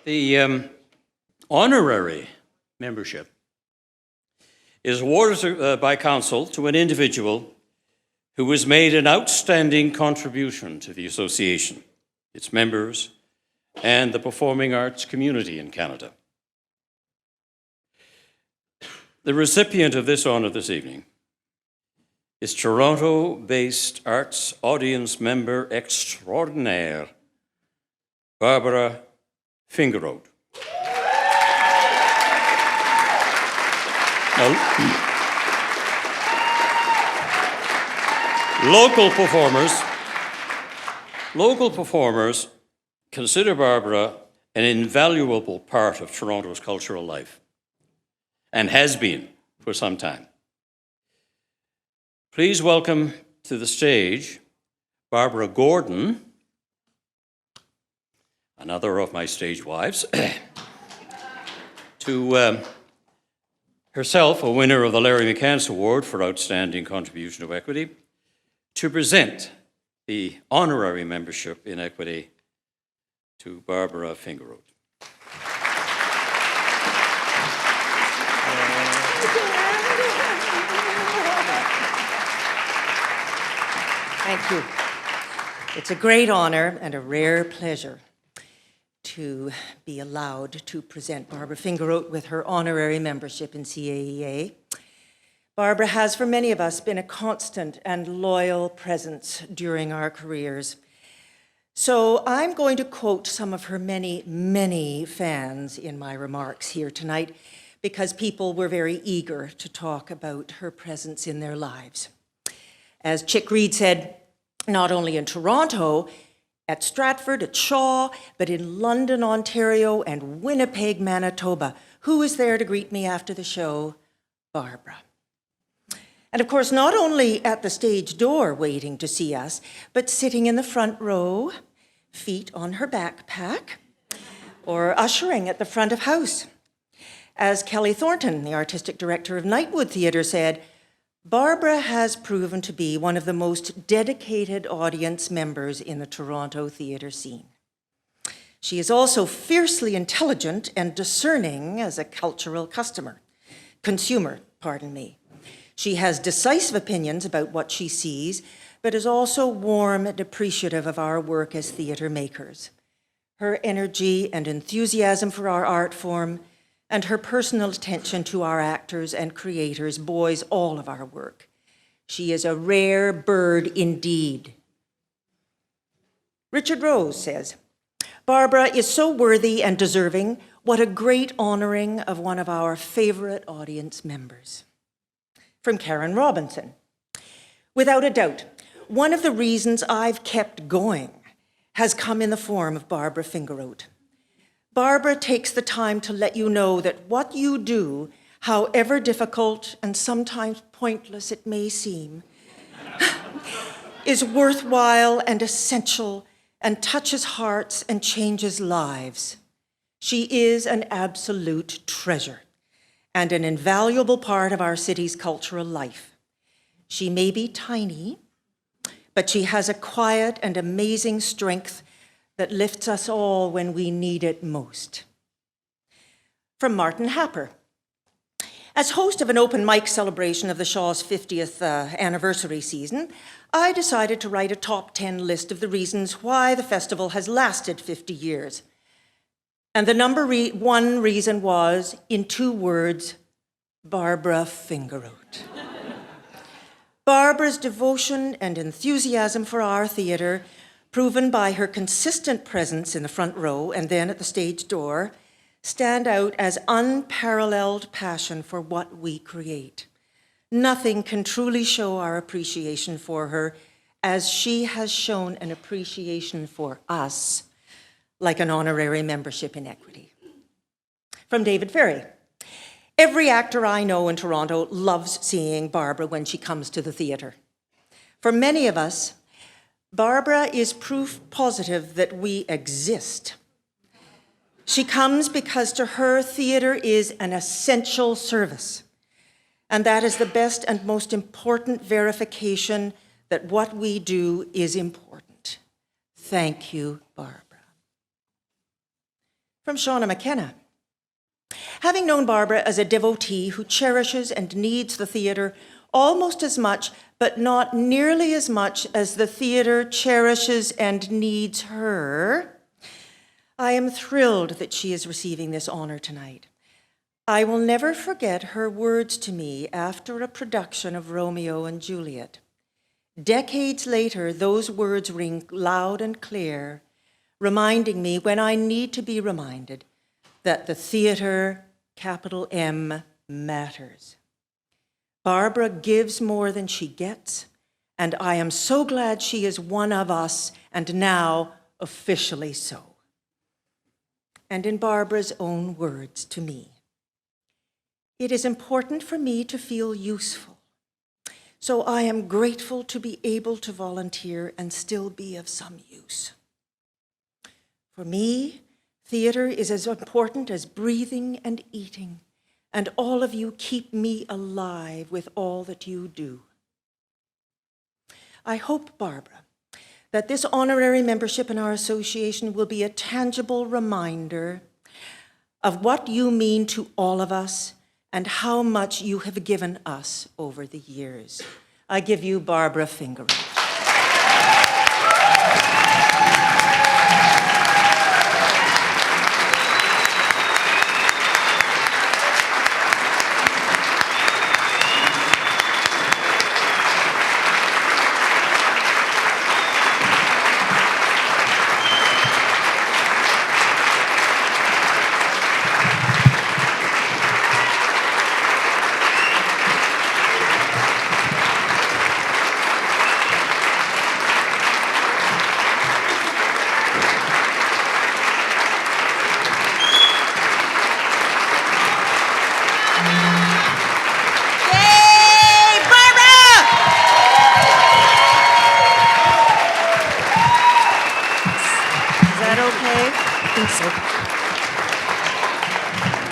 The honorary membership is awarded by council to an individual who has made an outstanding contribution to the association, its members, and the performing arts community in Canada. The recipient of this honour this evening is Toronto-based arts audience member extraordinaire, Barbara Fingerote. Local performers consider Barbara an invaluable part of Toronto's cultural life, and has been for some time. Please welcome to the stage Barbara Gordon, another of my stage wives, to herself a winner of the Larry McCants Award for Outstanding Contribution to Equity, to present the honorary membership in equity to Barbara Fingerote. Thank you. It's a great honor and a rare pleasure to be allowed to present Barbara Fingerote with her honorary membership in CAEA. Barbara has, for many of us, been a constant and loyal presence during our careers. So I'm going to quote some of her many, many fans in my remarks here tonight, because people were very eager to talk about her presence in their lives. As Chick Reed said, not only in Toronto, at Stratford, at Shaw, but in London, Ontario, and Winnipeg, Manitoba. Who was there to greet me after the show? Barbara. And of course, not only at the stage door waiting to see us, but sitting in the front row, feet on her backpack, or ushering at the front of house. As Kelly Thornton, the artistic director of Nightwood Theatre, said, Barbara has proven to be one of the most dedicated audience members in the Toronto theatre scene. She is also fiercely intelligent and discerning as a cultural consumer. She has decisive opinions about what she sees, but is also warm and appreciative of our work as theatre makers. Her energy and enthusiasm for our art form and her personal attention to our actors and creators buoys all of our work. She is a rare bird indeed. Richard Rose says, Barbara is so worthy and deserving. What a great honoring of one of our favorite audience members. From Karen Robinson, without a doubt, one of the reasons I've kept going has come in the form of Barbara Fingerote. Barbara takes the time to let you know that what you do, however difficult and sometimes pointless it may seem, is worthwhile and essential and touches hearts and changes lives. She is an absolute treasure and an invaluable part of our city's cultural life. She may be tiny, but she has a quiet and amazing strength that lifts us all when we need it most. From Martin Happer. As host of an open mic celebration of the Shaw's 50th anniversary season, I decided to write a top 10 list of the reasons why the festival has lasted 50 years. And the number one reason was, in 2 words, Barbara Fingerote. Barbara's devotion and enthusiasm for our theatre, proven by her consistent presence in the front row and then at the stage door, stand out as unparalleled passion for what we create. Nothing can truly show our appreciation for her as she has shown an appreciation for us, like an honorary membership in equity. From David Ferry. Every actor I know in Toronto loves seeing Barbara when she comes to the theatre. For many of us, Barbara is proof positive that we exist. She comes because to her, theatre is an essential service. And that is the best and most important verification that what we do is important. Thank you, Barbara. From Shauna McKenna. Having known Barbara as a devotee who cherishes and needs the theatre almost as much, but not nearly as much as the theatre cherishes and needs her, I am thrilled that she is receiving this honor tonight. I will never forget her words to me after a production of Romeo and Juliet. Decades later, those words ring loud and clear, reminding me when I need to be reminded that the theatre, capital M, matters. Barbara gives more than she gets, and I am so glad she is one of us, and now officially so. And in Barbara's own words to me, it is important for me to feel useful, so I am grateful to be able to volunteer and still be of some use. For me, theater is as important as breathing and eating, and all of you keep me alive with all that you do. I hope, Barbara, that this honorary membership in our association will be a tangible reminder of what you mean to all of us and how much you have given us over the years. I give you Barbara Fingerote.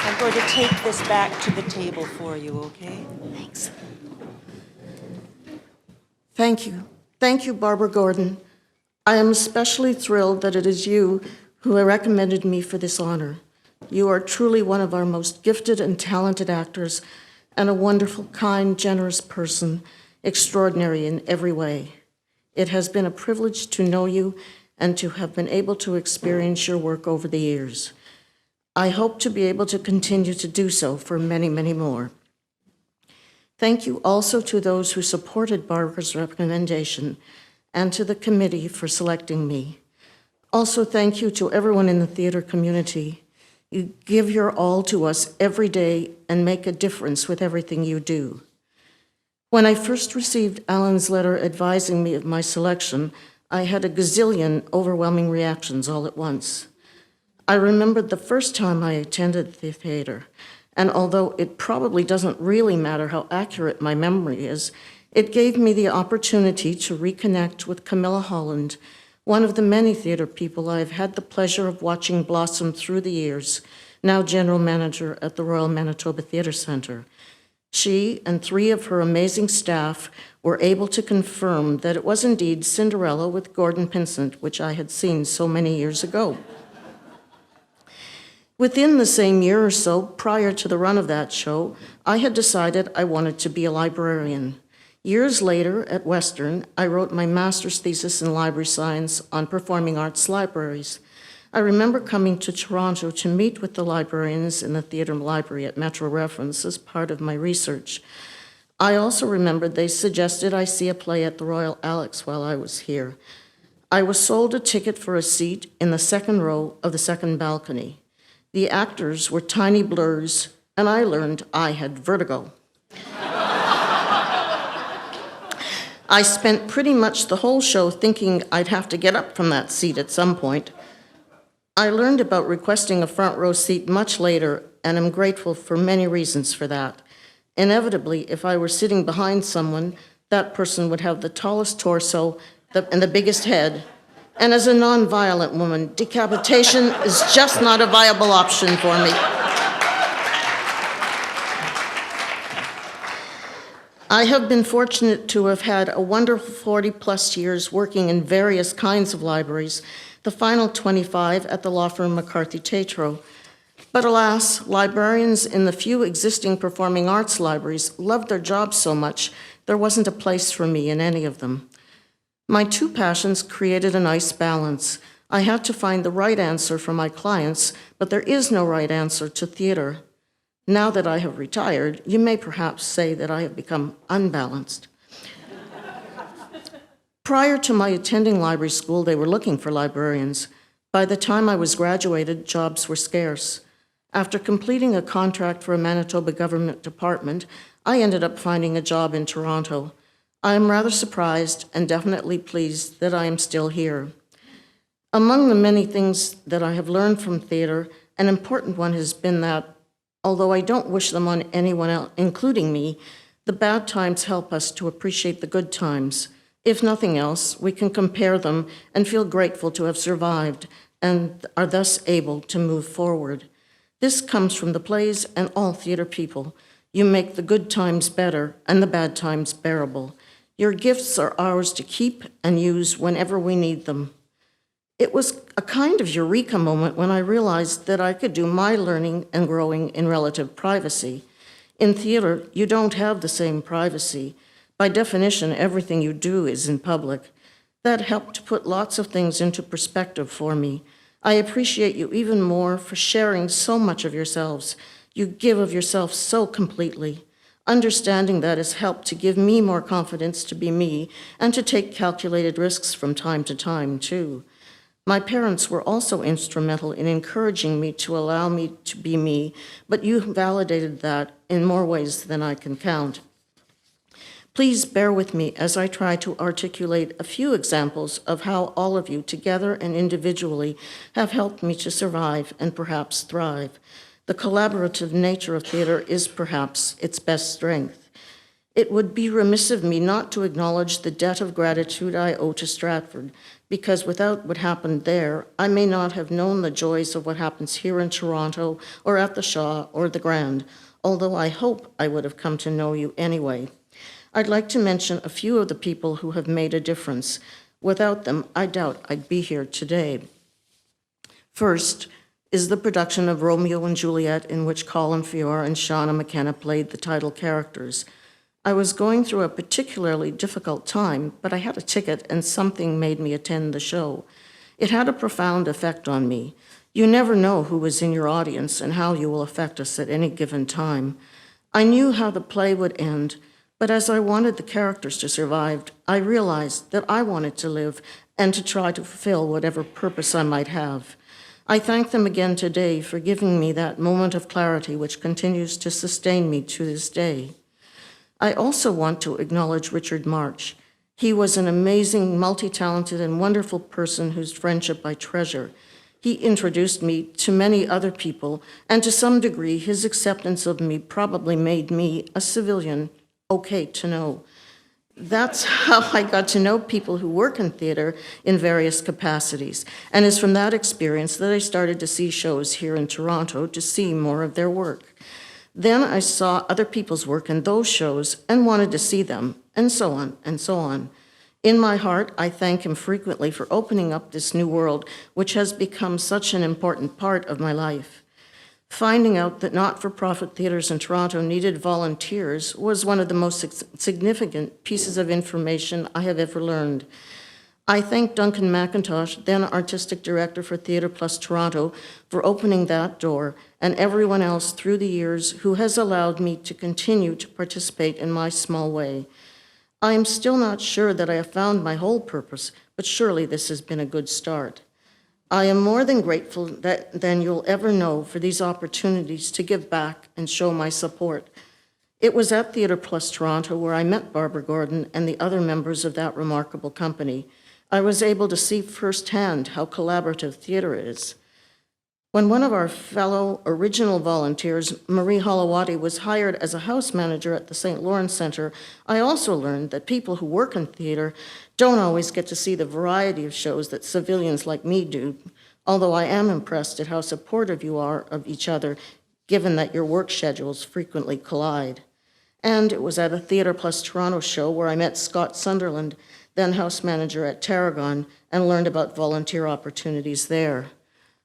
I'm going to take this back to the table for you, okay? Thanks. Thank you. Thank you, Barbara Gordon. I am especially thrilled that it is you who recommended me for this honor. You are truly one of our most gifted and talented actors and a wonderful, kind, generous person, extraordinary in every way. It has been a privilege to know you and to have been able to experience your work over the years. I hope to be able to continue to do so for many, many more. Thank you also to those who supported Barbara's recommendation and to the committee for selecting me. Also, thank you to everyone in the theater community. You give your all to us every day and make a difference with everything you do. When I first received Alan's letter advising me of my selection, I had a gazillion overwhelming reactions all at once. I remembered the first time I attended the theater, and although it probably doesn't really matter how accurate my memory is, it gave me the opportunity to reconnect with Camilla Holland, one of the many theater people I've had the pleasure of watching blossom through the years, now general manager at the Royal Manitoba Theatre Centre. She and 3 of her amazing staff were able to confirm that it was indeed Cinderella with Gordon Pinsent, which I had seen so many years ago. Within the same year or so, prior to the run of that show, I had decided I wanted to be a librarian. Years later, at Western, I wrote my master's thesis in library science on performing arts libraries. I remember coming to Toronto to meet with the librarians in the theatre library at Metro Reference as part of my research. I also remembered they suggested I see a play at the Royal Alex while I was here. I was sold a ticket for a seat in the second row of the second balcony. The actors were tiny blurs, and I learned I had vertigo. I spent pretty much the whole show thinking I'd have to get up from that seat at some point. I learned about requesting a front row seat much later, and am grateful for many reasons for that. Inevitably, if I were sitting behind someone, that person would have the tallest torso and the biggest head. And as a non-violent woman, decapitation is just not a viable option for me. I have been fortunate to have had a wonderful 40-plus years working in various kinds of libraries, the final 25 at the law firm McCarthy Tatro. But alas, librarians in the few existing performing arts libraries loved their jobs so much, there wasn't a place for me in any of them. My two passions created a nice balance. I had to find the right answer for my clients, but there is no right answer to theater. Now that I have retired, you may perhaps say that I have become unbalanced. Prior to my attending library school, they were looking for librarians. By the time I was graduated, jobs were scarce. After completing a contract for a Manitoba government department, I ended up finding a job in Toronto. I am rather surprised and definitely pleased that I am still here. Among the many things that I have learned from theater, an important one has been that, although I don't wish them on anyone else, including me, the bad times help us to appreciate the good times. If nothing else, we can compare them and feel grateful to have survived and are thus able to move forward. This comes from the plays and all theater people. You make the good times better and the bad times bearable. Your gifts are ours to keep and use whenever we need them. It was a kind of eureka moment when I realized that I could do my learning and growing in relative privacy. In theater, you don't have the same privacy. By definition, everything you do is in public. That helped to put lots of things into perspective for me. I appreciate you even more for sharing so much of yourselves. You give of yourself so completely. Understanding that has helped to give me more confidence to be me and to take calculated risks from time to time, too. My parents were also instrumental in encouraging me to allow me to be me, but you validated that in more ways than I can count. Please bear with me as I try to articulate a few examples of how all of you, together and individually, have helped me to survive and perhaps thrive. The collaborative nature of theater is perhaps its best strength. It would be remiss of me not to acknowledge the debt of gratitude I owe to Stratford, because without what happened there, I may not have known the joys of what happens here in Toronto or at the Shaw or the Grand, although I hope I would have come to know you anyway. I'd like to mention a few of the people who have made a difference. Without them, I doubt I'd be here today. First is the production of Romeo and Juliet, in which Colin Feore and Shauna McKenna played the title characters. I was going through a particularly difficult time, but I had a ticket and something made me attend the show. It had a profound effect on me. You never know who is in your audience and how you will affect us at any given time. I knew how the play would end, but as I wanted the characters to survive, I realized that I wanted to live and to try to fulfill whatever purpose I might have. I thank them again today for giving me that moment of clarity which continues to sustain me to this day. I also want to acknowledge Richard March. He was an amazing, multi-talented, and wonderful person whose friendship I treasure. He introduced me to many other people, and to some degree, his acceptance of me probably made me, a civilian, okay to know. That's how I got to know people who work in theater in various capacities, and it's from that experience that I started to see shows here in Toronto to see more of their work. Then I saw other people's work in those shows and wanted to see them, and so on, and so on. In my heart, I thank him frequently for opening up this new world, which has become such an important part of my life. Finding out that not-for-profit theaters in Toronto needed volunteers was one of the most significant pieces of information I have ever learned. I thank Duncan McIntosh, then Artistic Director for Theatre Plus Toronto, for opening that door, and everyone else through the years who has allowed me to continue to participate in my small way. I am still not sure that I have found my whole purpose, but surely this has been a good start. I am more than grateful than you'll ever know for these opportunities to give back and show my support. It was at Theatre Plus Toronto where I met Barbara Gordon and the other members of that remarkable company. I was able to see firsthand how collaborative theatre is. When one of our fellow original volunteers, Marie Holowati, was hired as a house manager at the St. Lawrence Centre, I also learned that people who work in theatre don't always get to see the variety of shows that civilians like me do, although I am impressed at how supportive you are of each other, given that your work schedules frequently collide. And it was at a Theatre Plus Toronto show where I met Scott Sunderland then house manager at Tarragon, and learned about volunteer opportunities there.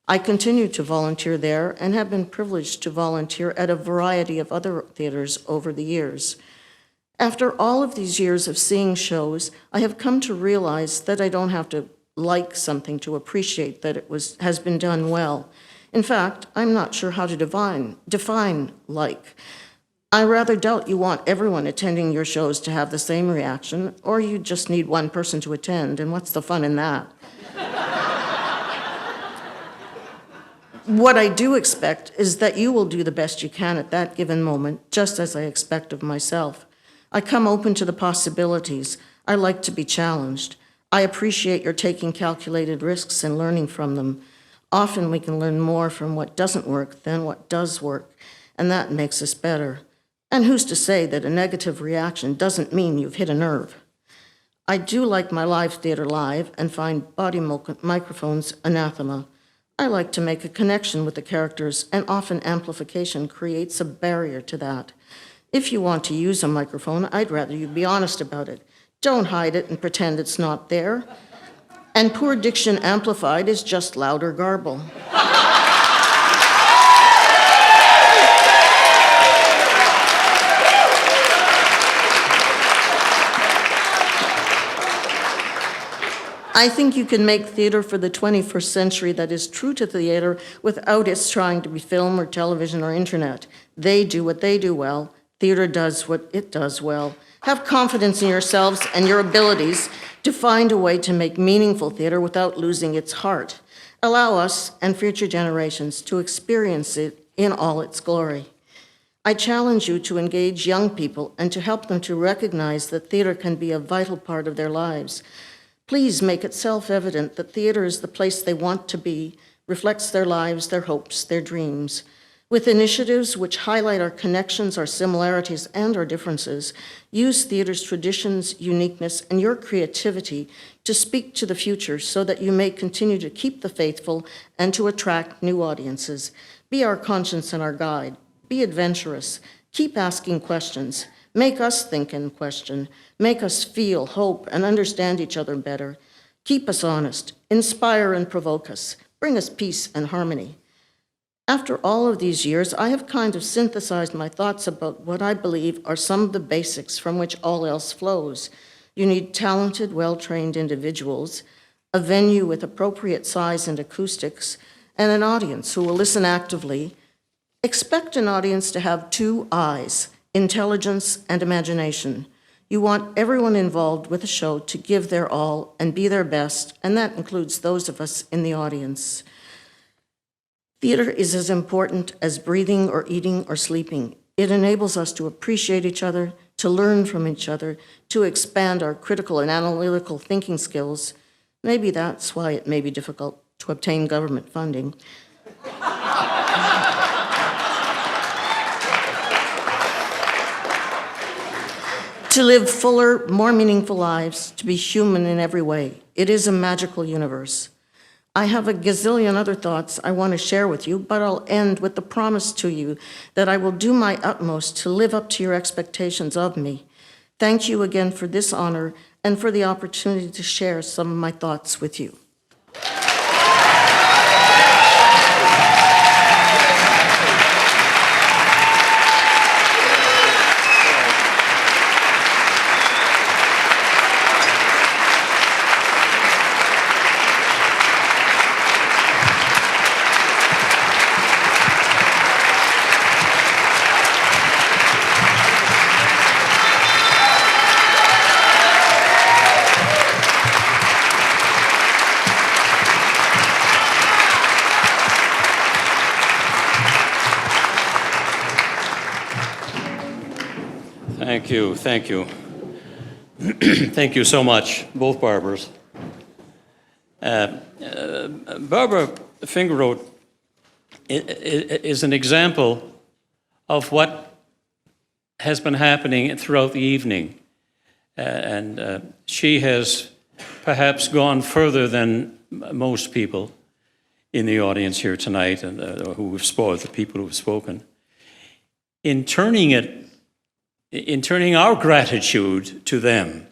I continue to volunteer there and have been privileged to volunteer at a variety of other theaters over the years. After all of these years of seeing shows, I have come to realize that I don't have to like something to appreciate that it has been done well. In fact, I'm not sure how to define like. I rather doubt you want everyone attending your shows to have the same reaction, or you just need one person to attend, and what's the fun in that? What I do expect is that you will do the best you can at that given moment, just as I expect of myself. I come open to the possibilities. I like to be challenged. I appreciate your taking calculated risks and learning from them. Often we can learn more from what doesn't work than what does work, and that makes us better. And who's to say that a negative reaction doesn't mean you've hit a nerve? I do like my live theater live and find body microphones anathema. I like to make a connection with the characters, and often amplification creates a barrier to that. If you want to use a microphone, I'd rather you be honest about it. Don't hide it and pretend it's not there. And poor diction amplified is just louder garble. I think you can make theater for the 21st century that is true to theater without its trying to be film or television or internet. They do what they do well. Theater does what it does well. Have confidence in yourselves and your abilities to find a way to make meaningful theater without losing its heart. Allow us and future generations to experience it in all its glory. I challenge you to engage young people and to help them to recognize that theater can be a vital part of their lives. Please make it self-evident that theater is the place they want to be, reflects their lives, their hopes, their dreams. With initiatives which highlight our connections, our similarities, and our differences, use theater's traditions, uniqueness, and your creativity to speak to the future so that you may continue to keep the faithful and to attract new audiences. Be our conscience and our guide. Be adventurous. Keep asking questions. Make us think and question. Make us feel, hope, and understand each other better. Keep us honest. Inspire and provoke us. Bring us peace and harmony. After all of these years, I have kind of synthesized my thoughts about what I believe are some of the basics from which all else flows. You need talented, well-trained individuals, a venue with appropriate size and acoustics, and an audience who will listen actively. Expect an audience to have two eyes, intelligence and imagination. You want everyone involved with the show to give their all and be their best, and that includes those of us in the audience. Theater is as important as breathing or eating or sleeping. It enables us to appreciate each other, to learn from each other, to expand our critical and analytical thinking skills. Maybe that's why it may be difficult to obtain government funding. To live fuller, more meaningful lives, to be human in every way. It is a magical universe. I have a gazillion other thoughts I want to share with you, but I'll end with the promise to you that I will do my utmost to live up to your expectations of me. Thank you again for this honor and for the opportunity to share some of my thoughts with you. Thank you, thank you. Thank you so much, both Barbers. Barbara Fingerote is an example of what has been happening throughout the evening. And she has perhaps gone further than most people in the audience here tonight, and who have spoken, the people who have spoken, in turning our gratitude to them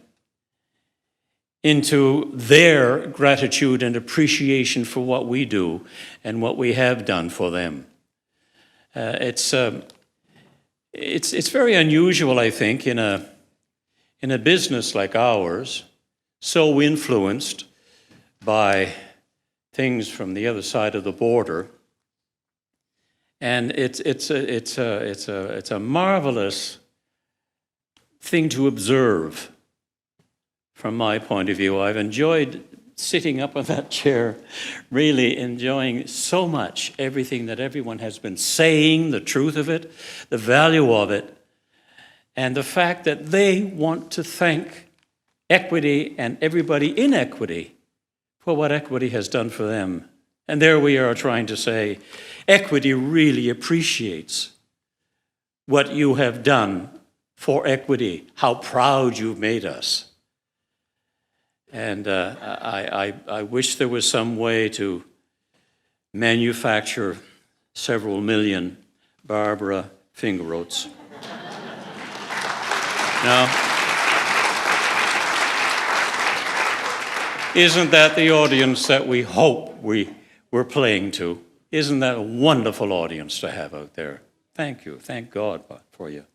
into their gratitude and appreciation for what we do and what we have done for them. It's very unusual, I think, in a business like ours, so influenced by things from the other side of the border, and it's a marvelous thing to observe. From my point of view, I've enjoyed sitting up in that chair, really enjoying so much everything that everyone has been saying, the truth of it, the value of it, and the fact that they want to thank Equity and everybody in Equity for what Equity has done for them. And there we are trying to say, Equity really appreciates what you have done for Equity, how proud you've made us. And I wish there was some way to manufacture several million Barbara Fingerotes. Now, isn't that the audience that we hope we're playing to? Isn't that a wonderful audience to have out there? Thank you. Thank God for you.